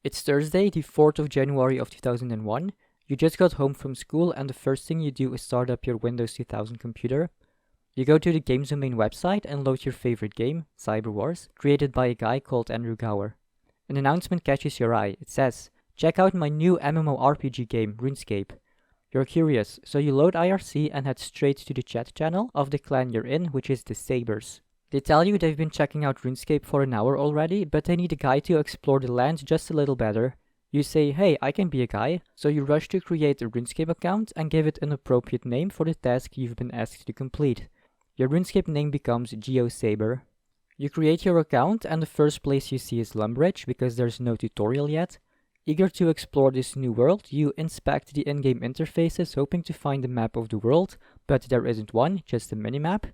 It's Thursday, the 4th of January of 2001. You just got home from school and the first thing you do is start up your Windows 2000 computer. You go to the game's domain website and load your favorite game, Cyber Wars, created by a guy called Andrew Gower. An announcement catches your eye. It says, "Check out my new MMORPG game, RuneScape." You're curious, so you load IRC and head straight to the chat channel of the clan you're in, which is the Sabres. They tell you they've been checking out RuneScape for an hour already, but they need a guy to explore the land just a little better. You say, "Hey, I can be a guy," so you rush to create a RuneScape account and give it an appropriate name for the task you've been asked to complete. Your RuneScape name becomes Geo Sabre. You create your account and the first place you see is Lumbridge because there's no tutorial yet. Eager to explore this new world, you inspect the in-game interfaces hoping to find a map of the world, but there isn't one, just a minimap.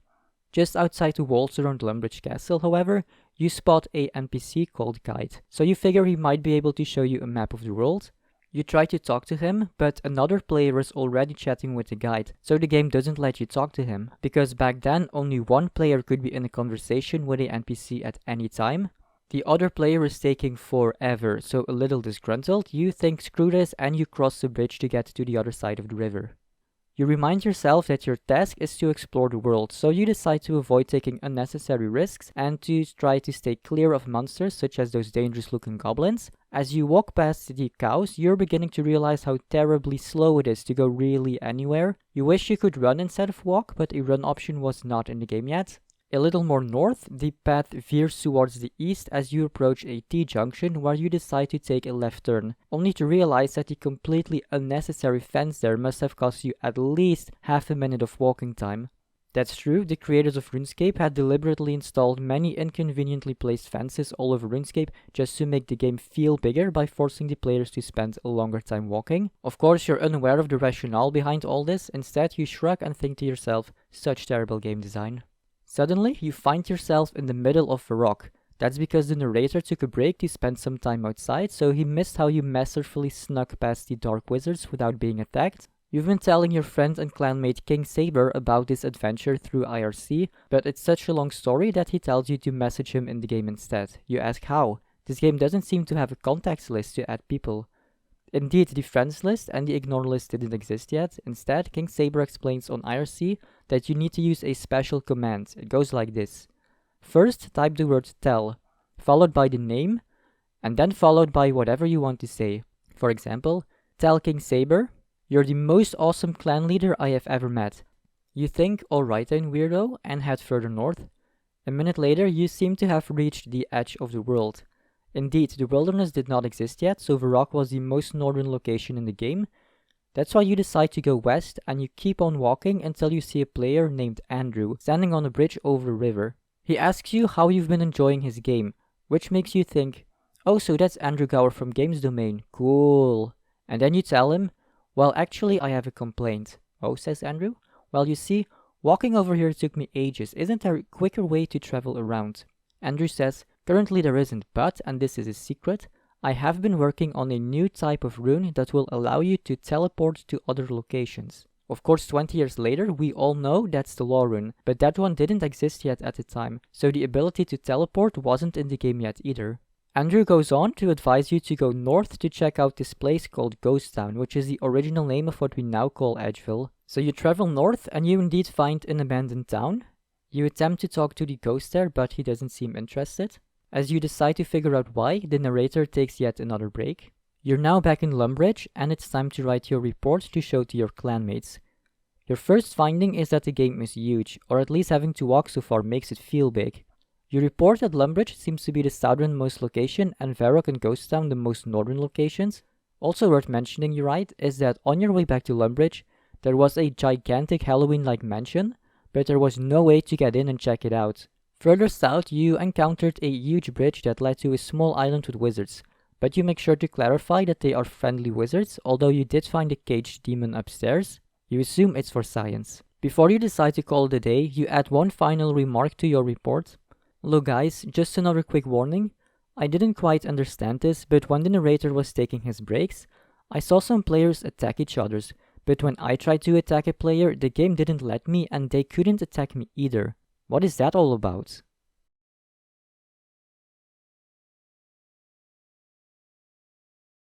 Just outside the walls around Lumbridge Castle, however, you spot a NPC called Guide, so you figure he might be able to show you a map of the world. You try to talk to him, but another player is already chatting with the guide, so the game doesn't let you talk to him, because back then only one player could be in a conversation with a NPC at any time. The other player is taking forever, so a little disgruntled, you think screw this and you cross the bridge to get to the other side of the river. You remind yourself that your task is to explore the world, so you decide to avoid taking unnecessary risks and to try to stay clear of monsters such as those dangerous looking goblins. As you walk past the cows, you're beginning to realize how terribly slow it is to go really anywhere. You wish you could run instead of walk, but a run option was not in the game yet. A little more north, the path veers towards the east as you approach a T-junction where you decide to take a left turn, only to realize that the completely unnecessary fence there must have cost you at least half a minute of walking time. That's true, the creators of RuneScape had deliberately installed many inconveniently placed fences all over RuneScape just to make the game feel bigger by forcing the players to spend a longer time walking. Of course, you're unaware of the rationale behind all this, instead you shrug and think to yourself, such terrible game design. Suddenly, you find yourself in the middle of a rock. That's because the narrator took a break to spend some time outside, so he missed how you masterfully snuck past the dark wizards without being attacked. You've been telling your friend and clanmate King Sabre about this adventure through IRC, but it's such a long story that he tells you to message him in the game instead. You ask how. This game doesn't seem to have a contacts list to add people. Indeed, the friends list and the ignore list didn't exist yet. Instead, King Sabre explains on IRC that you need to use a special command. It goes like this. First, type the word tell, followed by the name, and then followed by whatever you want to say. For example, tell King Sabre, "You're the most awesome clan leader I have ever met." You think, alright then weirdo, and head further north. A minute later, you seem to have reached the edge of the world. Indeed, the wilderness did not exist yet, so the rock was the most northern location in the game. That's why you decide to go west, and you keep on walking until you see a player named Andrew standing on a bridge over a river. He asks you how you've been enjoying his game, which makes you think, "Oh, so that's Andrew Gower from Games Domain, cool." And then you tell him, "Well, actually I have a complaint." "Oh," says Andrew. "Well, you see, walking over here took me ages. Isn't there a quicker way to travel around?" Andrew says, "Currently there isn't, but, and this is a secret, I have been working on a new type of rune that will allow you to teleport to other locations." Of course, 20 years later, we all know that's the law rune, but that one didn't exist yet at the time, so the ability to teleport wasn't in the game yet either. Andrew goes on to advise you to go north to check out this place called Ghost Town, which is the original name of what we now call Edgeville. So you travel north and you indeed find an abandoned town. You attempt to talk to the ghost there, but he doesn't seem interested. As you decide to figure out why, the narrator takes yet another break. You're now back in Lumbridge, and it's time to write your report to show to your clanmates. Your first finding is that the game is huge, or at least having to walk so far makes it feel big. You report that Lumbridge seems to be the southernmost location, and Varrock and Ghost Town the most northern locations. Also worth mentioning, you write, is that on your way back to Lumbridge, there was a gigantic Halloween-like mansion, but there was no way to get in and check it out. Further south, you encountered a huge bridge that led to a small island with wizards, but you make sure to clarify that they are friendly wizards, although you did find a caged demon upstairs. You assume it's for science. Before you decide to call it a day, you add one final remark to your report. "Look guys, just another quick warning. I didn't quite understand this, but when the narrator was taking his breaks, I saw some players attack each others, but when I tried to attack a player, the game didn't let me and they couldn't attack me either. What is that all about?"